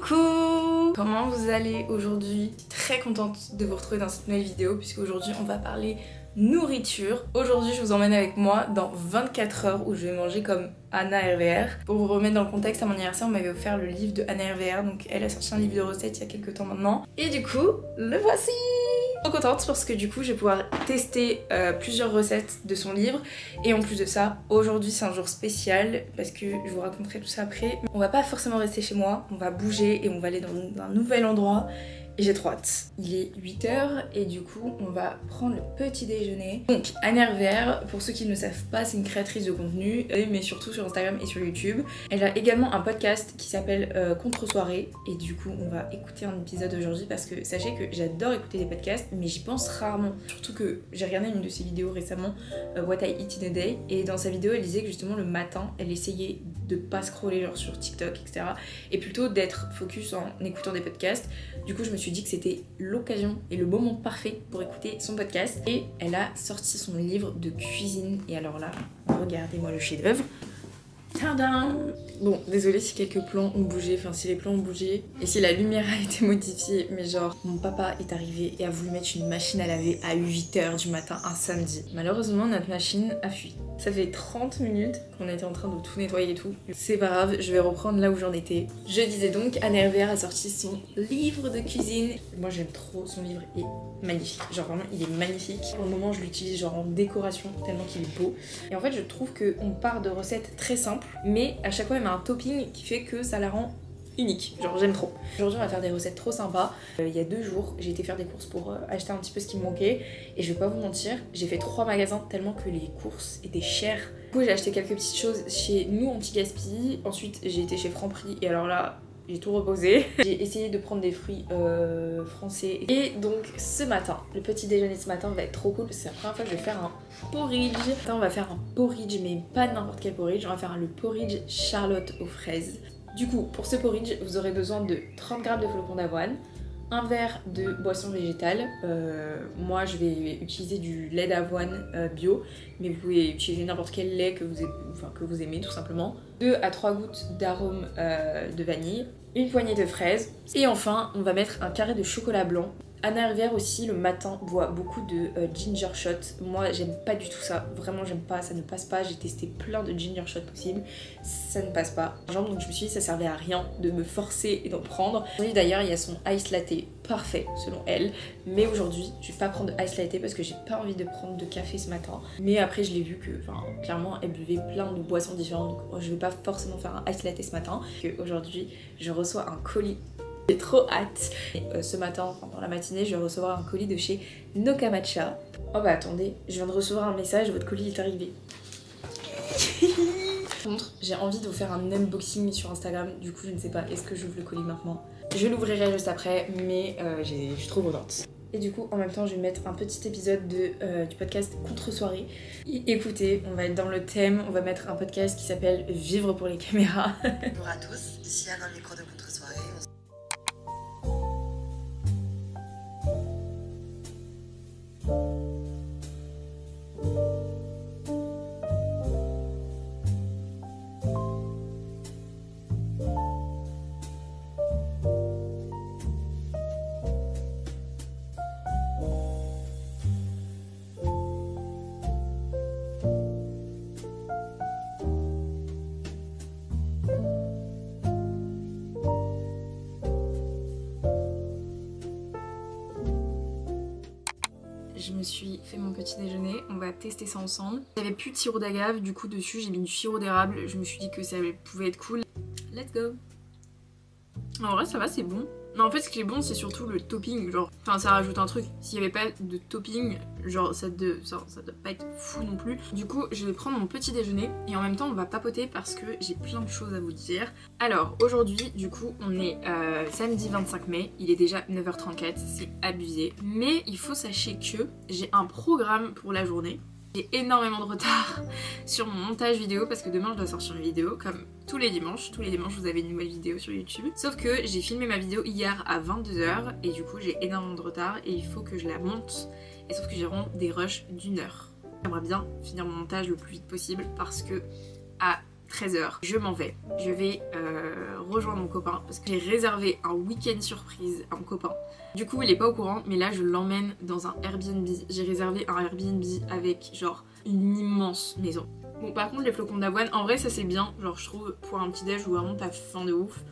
Coucou! Comment vous allez aujourd'hui? Je suis très contente de vous retrouver dans cette nouvelle vidéo puisque aujourd'hui on va parler nourriture. Aujourd'hui je vous emmène avec moi dans 24 heures où je vais manger comme Anna RVR. Pour vous remettre dans le contexte, à mon anniversaire on m'avait offert le livre de Anna RVR, donc elle a sorti un livre de recettes il y a quelques temps maintenant. Et du coup, le voici! Trop contente parce que du coup je vais pouvoir tester plusieurs recettes de son livre. Et en plus de ça, aujourd'hui c'est un jour spécial parce que je vous raconterai tout ça après. On va pas forcément rester chez moi, on va bouger et on va aller dans un nouvel endroit. Et j'ai trop hâte. Il est 8h et du coup on va prendre le petit déjeuner. Donc Anna RVR, pour ceux qui ne le savent pas, c'est une créatrice de contenu, mais surtout sur Instagram et sur YouTube. Elle a également un podcast qui s'appelle Contre-soirée. Et du coup on va écouter un épisode aujourd'hui parce que sachez que j'adore écouter des podcasts, mais j'y pense rarement. Surtout que j'ai regardé une de ses vidéos récemment, What I Eat in a Day. Et dans sa vidéo elle disait que justement le matin elle essayait de pas scroller genre sur TikTok etc. Et plutôt d'être focus en écoutant des podcasts. Du coup je me suis dit que c'était l'occasion et le moment parfait pour écouter son podcast. Et elle a sorti son livre de cuisine. Et alors là, regardez-moi le chef-d'œuvre. Tadam! Bon, désolée si quelques plans ont bougé, enfin si les plans ont bougé et si la lumière a été modifiée, mais genre mon papa est arrivé et a voulu mettre une machine à laver à 8h du matin un samedi. Malheureusement notre machine a fui. Ça fait 30 minutes qu'on était en train de tout nettoyer et tout. C'est pas grave, je vais reprendre là où j'en étais. Je disais donc, Anna RVR a sorti son livre de cuisine. Moi j'aime trop, son livre est magnifique. Genre vraiment il est magnifique. Pour le moment je l'utilise genre en décoration tellement qu'il est beau. Et en fait je trouve qu'on part de recettes très simples, mais à chaque fois elle met un topping qui fait que ça la rend unique, genre j'aime trop. Aujourd'hui on va faire des recettes trop sympas. Il y a 2 jours j'ai été faire des courses pour acheter un petit peu ce qui me manquait. Et je vais pas vous mentir, j'ai fait 3 magasins tellement que les courses étaient chères. Du coup j'ai acheté quelques petites choses chez nous anti-gaspi. Ensuite j'ai été chez Franprix et alors là j'ai tout reposé. J'ai essayé de prendre des fruits français. Et donc ce matin, le petit déjeuner de ce matin va être trop cool parce que c'est la première fois que je vais faire un porridge. Là on va faire un porridge mais pas n'importe quel porridge. On va faire le porridge Charlotte aux fraises. Du coup, pour ce porridge, vous aurez besoin de 30 g de flocons d'avoine, un verre de boisson végétale. Moi, je vais utiliser du lait d'avoine bio, mais vous pouvez utiliser n'importe quel lait que vous aimez tout simplement. 2 à 3 gouttes d'arôme de vanille, une poignée de fraises, et enfin, on va mettre un carré de chocolat blanc. Anna RVR aussi le matin boit beaucoup de ginger shot. Moi j'aime pas du tout ça, vraiment j'aime pas, ça ne passe pas. J'ai testé plein de ginger shot possibles, ça ne passe pas. Genre, donc je me suis dit ça servait à rien de me forcer et d'en prendre. Aujourd'hui d'ailleurs il y a son ice latte parfait selon elle, mais aujourd'hui je vais pas prendre de ice latte parce que j'ai pas envie de prendre de café ce matin. Mais après je l'ai vu que clairement elle buvait plein de boissons différentes, donc je vais pas forcément faire un ice latte ce matin. Aujourd'hui je reçois un colis. J'ai trop hâte. Et, ce matin, pendant la matinée, je vais recevoir un colis de chez Noka Matcha. Oh bah attendez, je viens de recevoir un message, votre colis est arrivé. Par contre, j'ai envie de vous faire un unboxing sur Instagram, du coup je ne sais pas, est-ce que j'ouvre le colis maintenant? Je l'ouvrirai juste après, mais je suis trop contente. Et du coup, en même temps, je vais mettre un petit épisode du podcast Contre-soirée. Écoutez, on va être dans le thème, on va mettre un podcast qui s'appelle Vivre pour les caméras. Bonjour à tous, ici Anne dans le micro de Contre-soirée. Je me suis fait mon petit déjeuner, on va tester ça ensemble. J'avais plus de sirop d'agave, du coup dessus j'ai mis du sirop d'érable. Je me suis dit que ça pouvait être cool. Let's go! En vrai ça va, c'est bon. Non, en fait ce qui est bon c'est surtout le topping, genre, enfin ça rajoute un truc. S'il n'y avait pas de topping, genre ça doit pas être fou non plus. Du coup je vais prendre mon petit déjeuner et en même temps on va papoter parce que j'ai plein de choses à vous dire. Alors aujourd'hui du coup on est samedi 25 mai, il est déjà 9h34, c'est abusé. Mais il faut sachez que j'ai un programme pour la journée. J'ai énormément de retard sur mon montage vidéo parce que demain je dois sortir une vidéo comme tous les dimanches. Tous les dimanches vous avez une nouvelle vidéo sur YouTube. Sauf que j'ai filmé ma vidéo hier à 22h et du coup j'ai énormément de retard et il faut que je la monte. Et sauf que j'ai vraiment des rushs d'1 heure. J'aimerais bien finir mon montage le plus vite possible parce que à 13h, je m'en vais. Je vais rejoindre mon copain parce que j'ai réservé un week-end surprise à mon copain. Du coup, il est pas au courant, mais là, je l'emmène dans un Airbnb. J'ai réservé un Airbnb avec genre une immense maison. Bon, par contre, les flocons d'avoine, en vrai, ça c'est bien. Genre, je trouve pour un petit déj où vraiment t'as faim de ouf.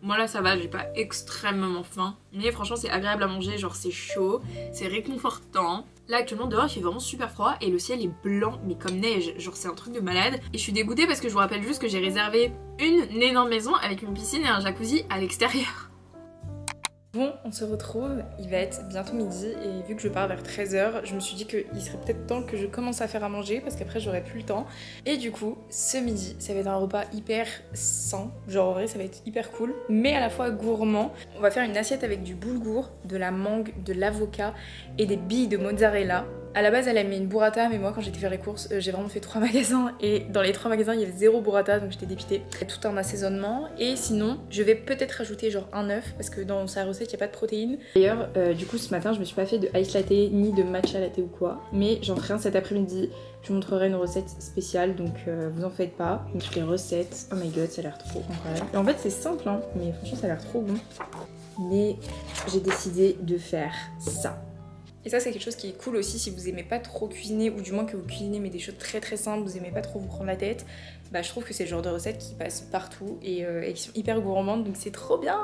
Moi là ça va, j'ai pas extrêmement faim, mais franchement c'est agréable à manger, genre c'est chaud, c'est réconfortant. Là actuellement dehors il fait vraiment super froid et le ciel est blanc mais comme neige, genre c'est un truc de malade. Et je suis dégoûtée parce que je vous rappelle juste que j'ai réservé une énorme maison avec une piscine et un jacuzzi à l'extérieur. Bon, on se retrouve, il va être bientôt midi et vu que je pars vers 13h, je me suis dit qu'il serait peut-être temps que je commence à faire à manger parce qu'après j'aurai plus le temps. Et du coup, ce midi, ça va être un repas hyper sain, genre en vrai ça va être hyper cool, mais à la fois gourmand. On va faire une assiette avec du boulgour, de la mangue, de l'avocat et des billes de mozzarella. À la base elle a mis une burrata, mais moi quand j'étais faire les courses j'ai vraiment fait 3 magasins et dans les 3 magasins il y avait 0 burrata, donc j'étais dépitée. Il y a tout un assaisonnement et sinon je vais peut-être rajouter genre un œuf parce que dans sa recette il n'y a pas de protéines. D'ailleurs du coup ce matin je me suis pas fait de ice latte ni de matcha latte ou quoi, mais j'en ferai un cet après-midi. Je vous montrerai une recette spéciale, donc vous en faites pas. Donc les recettes, oh my god ça a l'air trop incroyable. Et en fait c'est simple hein, mais franchement ça a l'air trop bon. Mais j'ai décidé de faire ça. Et ça c'est quelque chose qui est cool aussi si vous aimez pas trop cuisiner, ou du moins que vous cuisinez mais des choses très simples, vous aimez pas trop vous prendre la tête, bah je trouve que c'est le genre de recettes qui passent partout et qui sont hyper gourmandes, donc c'est trop bien.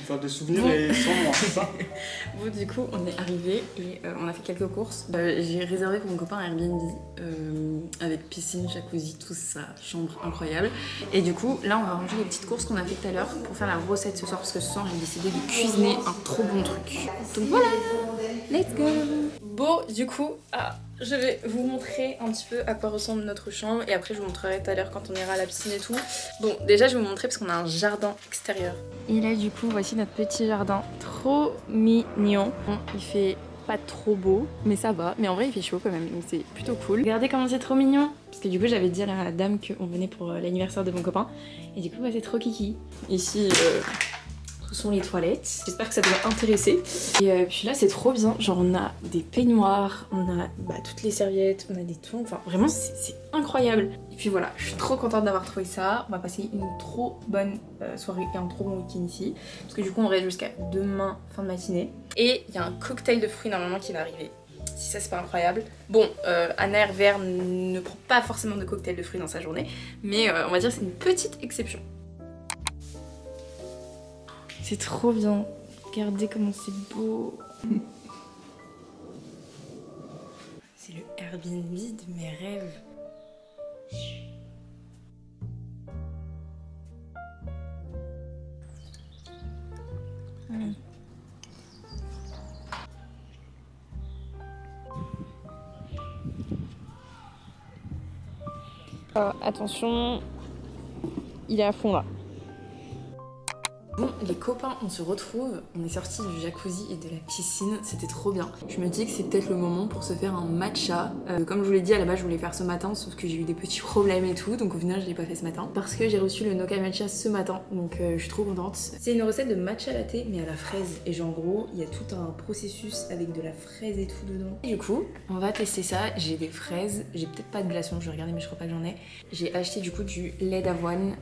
Faire des souvenirs et sans moi, c'est ça? Bon du coup on est arrivé et on a fait quelques courses. J'ai réservé pour mon copain un Airbnb avec piscine, jacuzzi, tout ça, chambre incroyable. Et du coup là on va ranger les petites courses qu'on a fait tout à l'heure pour faire la recette ce soir parce que ce soir j'ai décidé de cuisiner un trop bon truc. Donc voilà, let's go. Bon du coup, je vais vous montrer un petit peu à quoi ressemble notre chambre et après je vous montrerai tout à l'heure quand on ira à la piscine et tout. Bon déjà je vais vous montrer parce qu'on a un jardin extérieur. Et là du coup voici notre petit jardin, trop mignon. Bon, il fait pas trop beau mais ça va, mais en vrai il fait chaud quand même donc c'est plutôt cool. Regardez comment c'est trop mignon, parce que du coup j'avais dit à la dame qu'on venait pour l'anniversaire de mon copain et du coup c'est trop kiki. Ici ce sont les toilettes, j'espère que ça doit intéresser. Et puis là c'est trop bien, genre on a des peignoirs, on a toutes les serviettes, on a des tongs, enfin vraiment c'est incroyable. Et puis voilà, je suis trop contente d'avoir trouvé ça, on va passer une trop bonne soirée et un trop bon week-end ici. Parce que du coup on reste jusqu'à demain fin de matinée. Et il y a un cocktail de fruits normalement qui va arriver. Si ça c'est pas incroyable. Bon, Anna Hervère ne prend pas forcément de cocktail de fruits dans sa journée, mais on va dire que c'est une petite exception. C'est trop bien. Regardez comment c'est beau. C'est le Airbnb de mes rêves. Attention, il est à fond là. Bon les copains, on se retrouve, on est sortis du jacuzzi et de la piscine, c'était trop bien. Je me dis que c'est peut-être le moment pour se faire un matcha. Comme je vous l'ai dit à la base je voulais faire ce matin, sauf que j'ai eu des petits problèmes et tout, donc au final je l'ai pas fait ce matin. Parce que j'ai reçu le Noka Matcha ce matin, donc je suis trop contente. C'est une recette de matcha latte mais à la fraise, et genre en gros il y a tout un processus avec de la fraise et tout dedans. Et du coup on va tester ça, j'ai des fraises, j'ai peut-être pas de glaçons, je vais regarder mais je crois pas que j'en ai. J'ai acheté du coup du lait d'avoine.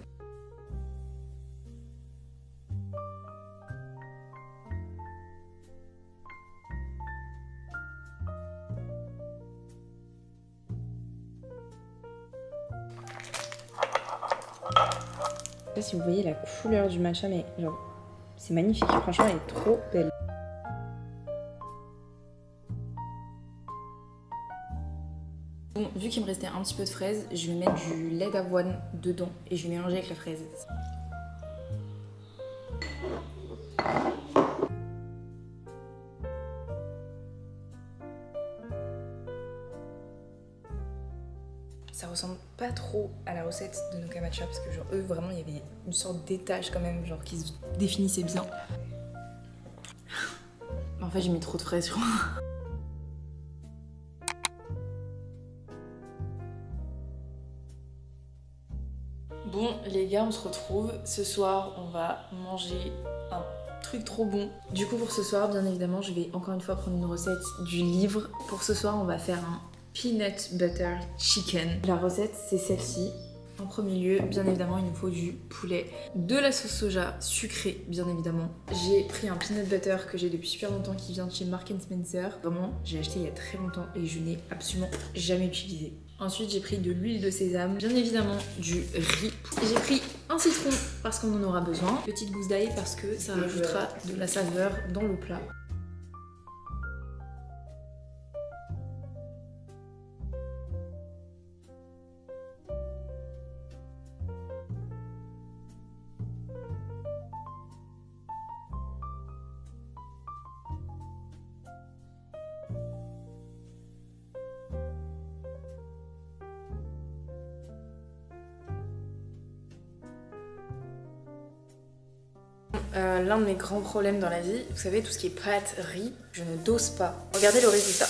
Je sais pas si vous voyez la couleur du matcha, mais genre c'est magnifique, franchement elle est trop belle. Bon, vu qu'il me restait un petit peu de fraise, je vais mettre du lait d'avoine dedans et je vais mélanger avec la fraise. Ça ressemble pas trop à la recette de Noka Matcha parce que genre eux vraiment il y avait une sorte d'étage quand même genre qui se définissait bien. En fait j'ai mis trop de fraises je crois. Bon les gars on se retrouve, ce soir on va manger un truc trop bon. Du coup pour ce soir bien évidemment je vais encore une fois prendre une recette du livre. Pour ce soir on va faire un peanut butter chicken. La recette c'est celle-ci. En premier lieu, bien évidemment, il nous faut du poulet, de la sauce soja sucrée, bien évidemment. J'ai pris un peanut butter que j'ai depuis super longtemps qui vient de chez Marks & Spencer. Vraiment, j'ai acheté il y a très longtemps et je n'ai absolument jamais utilisé. Ensuite, j'ai pris de l'huile de sésame, bien évidemment du riz. J'ai pris un citron parce qu'on en aura besoin, petite gousse d'ail parce que ça rajoutera de la saveur dans le plat. L'un de mes grands problèmes dans la vie, vous savez, tout ce qui est pâtes, riz, je ne dose pas. Regardez le résultat.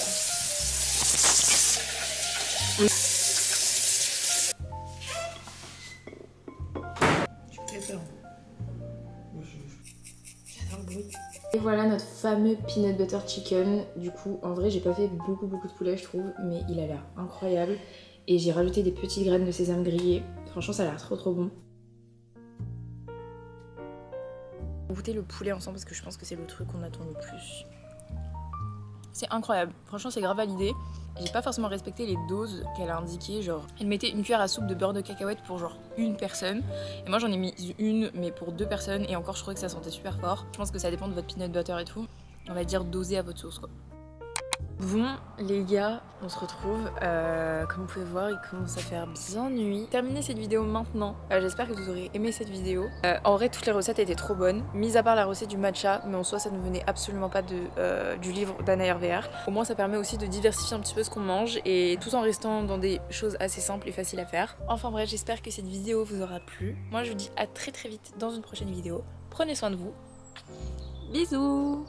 J'adore le bruit. Et voilà notre fameux peanut butter chicken. Du coup, en vrai, j'ai pas fait beaucoup de poulet, je trouve, mais il a l'air incroyable. Et j'ai rajouté des petites graines de sésame grillées. Franchement, ça a l'air trop bon. On va goûter le poulet ensemble parce que je pense que c'est le truc qu'on attend le plus. C'est incroyable, franchement c'est grave validé. J'ai pas forcément respecté les doses qu'elle a indiquées, genre elle mettait une cuillère à soupe de beurre de cacahuète pour genre une personne. Et moi j'en ai mis une mais pour 2 personnes et encore je trouvais que ça sentait super fort. Je pense que ça dépend de votre peanut butter et tout. On va dire doser à votre sauce quoi. Bon les gars, on se retrouve, comme vous pouvez voir il commence à faire bien nuit. Terminez cette vidéo maintenant, j'espère que vous aurez aimé cette vidéo. En vrai toutes les recettes étaient trop bonnes, mis à part la recette du matcha, mais en soi ça ne venait absolument pas du livre d'Anna RVR. Au moins ça permet aussi de diversifier un petit peu ce qu'on mange et tout en restant dans des choses assez simples et faciles à faire. Enfin bref, j'espère que cette vidéo vous aura plu. Moi je vous dis à très vite dans une prochaine vidéo. Prenez soin de vous, bisous.